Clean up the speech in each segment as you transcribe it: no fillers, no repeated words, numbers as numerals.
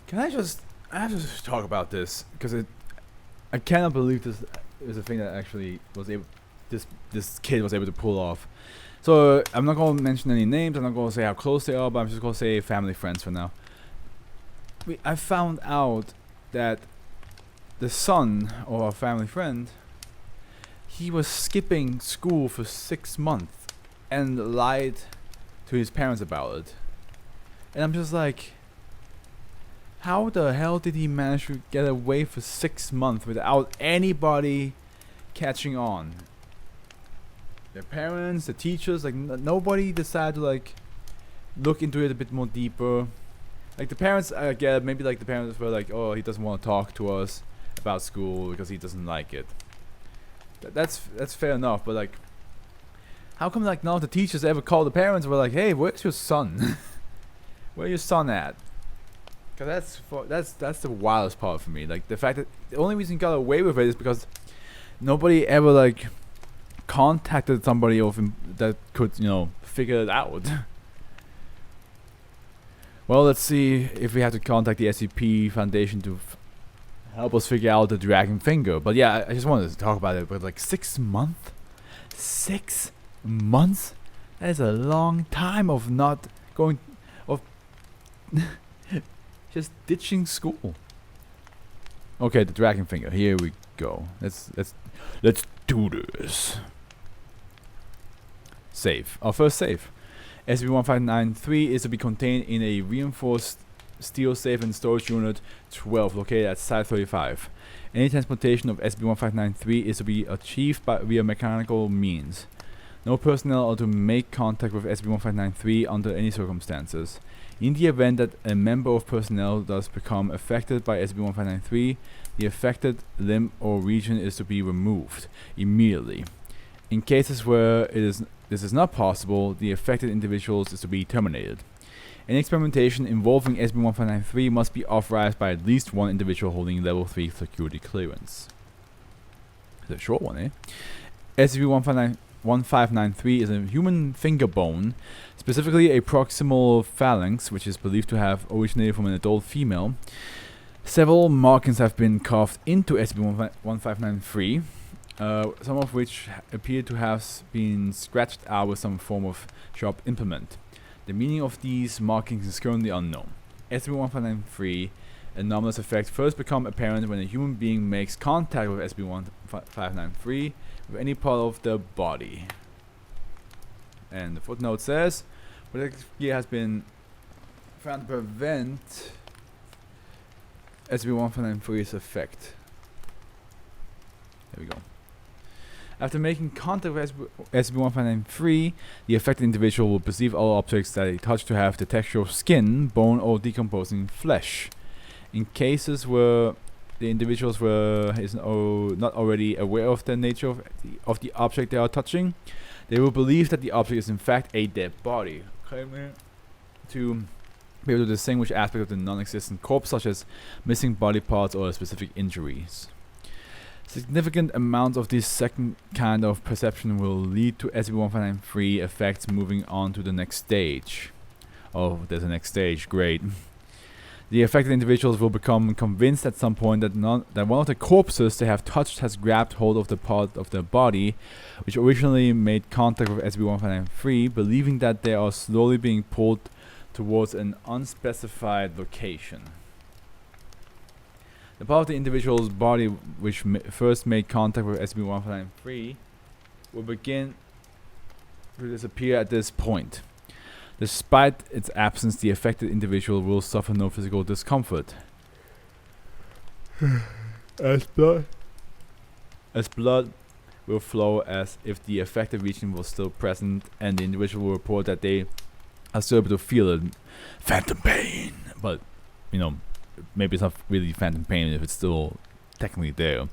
Can I just? I have to just talk about this because I cannot believe this is a thing that actually was able. This kid was able to pull off. So I'm not gonna mention any names. I'm not gonna say how close they are, but I'm just gonna say family friends for now. I found out that the son or a family friend, he was skipping school for 6 months and lied to his parents about it. And I'm just like, how the hell did he manage to get away for 6 months without anybody catching on? Their parents, the teachers, like nobody decided to like look into it a bit more deeper. Like the parents, I get maybe like the parents were like, oh, he doesn't want to talk to us about school because he doesn't like it. That's fair enough, but like, how come like none of the teachers ever called the parents and were like, hey, where's your son? Where's your son at? Cause that's the wildest part for me. Like the fact that the only reason he got away with it is because nobody ever like contacted somebody of him that could figure it out. Well, let's see if we have to contact the SCP Foundation to help us figure out the dragon finger. But yeah, I just wanted to talk about it. But like 6 months, 6 months. That is a long time of not going of. Just ditching school. Okay, the dragon finger. Here we go. Let's do this. Save. Our first save. SCP-1593 is to be contained in a reinforced steel safe and storage unit 12 located at Site 35. Any transportation of SCP-1593 is to be achieved via mechanical means. No personnel are to make contact with SCP-1593 under any circumstances. In the event that a member of personnel does become affected by SCP-1593, the affected limb or region is to be removed immediately. In cases where this is not possible, the affected individuals is to be terminated. Any experimentation involving SCP-1593 must be authorized by at least one individual holding Level 3 security clearance. It's a short one, eh? SCP-1593 is a human finger bone, specifically a proximal phalanx, which is believed to have originated from an adult female. Several markings have been carved into SCP-1593, some of which appear to have been scratched out with some form of sharp implement. The meaning of these markings is currently unknown. SCP-1593 anomalous effects first become apparent when a human being makes contact with SCP-1593 with any part of the body. And the footnote says, protective gear has been found to prevent SCP-1593's effect. There we go. After making contact with SCP-1593, the affected individual will perceive all objects that they touch to have the texture of skin, bone, or decomposing flesh. In cases where the individuals not already aware of the nature of the object they are touching, they will believe that the object is in fact a dead body, claiming to be able to distinguish aspects of the non-existent corpse, such as missing body parts or specific injuries. Significant amounts of this second kind of perception will lead to SCP-1593 effects moving on to the next stage. Oh, there's a next stage, great. The affected individuals will become convinced at some point that one of the corpses they have touched has grabbed hold of the part of their body which originally made contact with SCP-1593, believing that they are slowly being pulled towards an unspecified location. The part of the individual's body which first made contact with SCP-1593 will begin to disappear at this point. Despite its absence, the affected individual will suffer no physical discomfort. As blood will flow as if the affected region was still present, and the individual will report that they are still able to feel it. Phantom pain! But, maybe it's not really phantom pain if it's still technically there.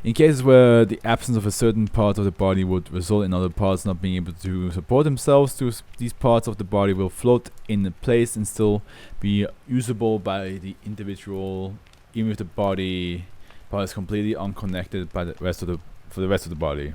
In cases where the absence of a certain part of the body would result in other parts not being able to support themselves, these parts of the body will float in place and still be usable by the individual, even if the body part is completely unconnected for the rest of the body.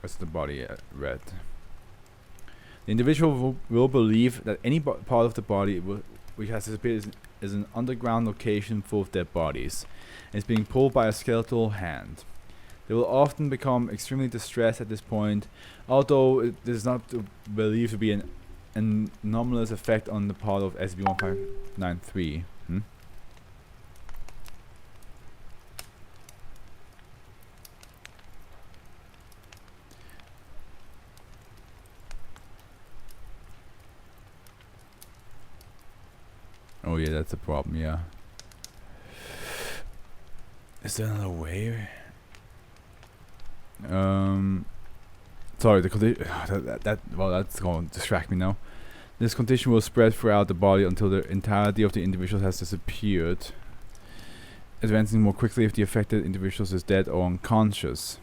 rest of the body read. The individual will believe that any part of the body which has disappeared is an underground location full of dead bodies, and is being pulled by a skeletal hand. They will often become extremely distressed at this point, although it is not believed to be an anomalous effect on the part of SCP-1593. Oh yeah, that's a problem, yeah. Is there another way? Sorry, the condition. Well, that's going to distract me now. This condition will spread throughout the body until the entirety of the individual has disappeared, advancing more quickly if the affected individual is dead or unconscious.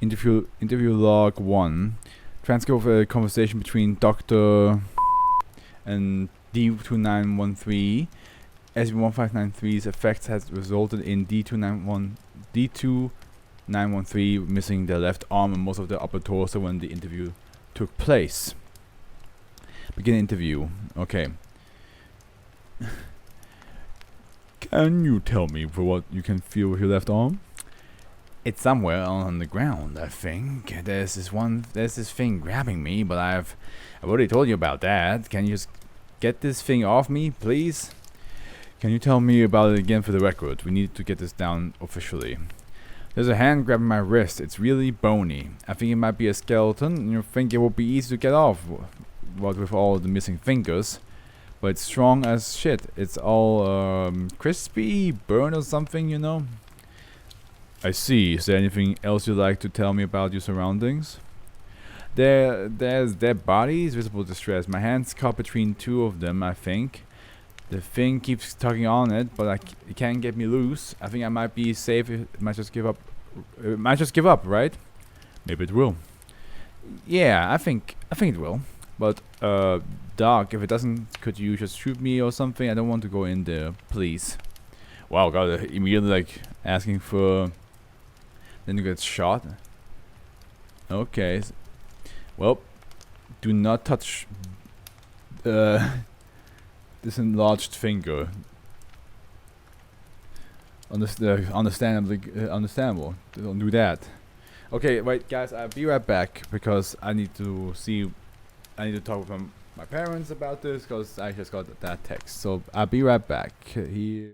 Interview log 1. Transcript of a conversation between Dr. and D2913. SCP-1593's effects has resulted in D2913 missing their left arm and most of the upper torso when the interview took place. Begin interview. Okay. Can you tell me for what you can feel with your left arm? It's somewhere on the ground, I think. There's this thing grabbing me, but I've already told you about that. Can you just get this thing off me, please? Can you tell me about it again for the record? We need to get this down officially. There's a hand grabbing my wrist. It's really bony. I think it might be a skeleton. You think it will be easy to get off, what with all the missing fingers. But it's strong as shit. It's all crispy, burned or something, you know? I see. Is there anything else you'd like to tell me about your surroundings? There's dead bodies, visible distress. My hand's caught between two of them, I think. The thing keeps tugging on it, but it can't get me loose. I think I might be safe. It might just give up. It might just give up, right? Maybe it will. Yeah, I think it will. But Doc, if it doesn't, could you just shoot me or something? I don't want to go in there, please. Wow, God, immediately like asking for. Then you get shot. Okay. Well, do not touch this enlarged finger. Understandable. Don't do that. Okay, wait, guys. I'll be right back because I need to talk with my parents about this because I just got that text. So I'll be right back. Here.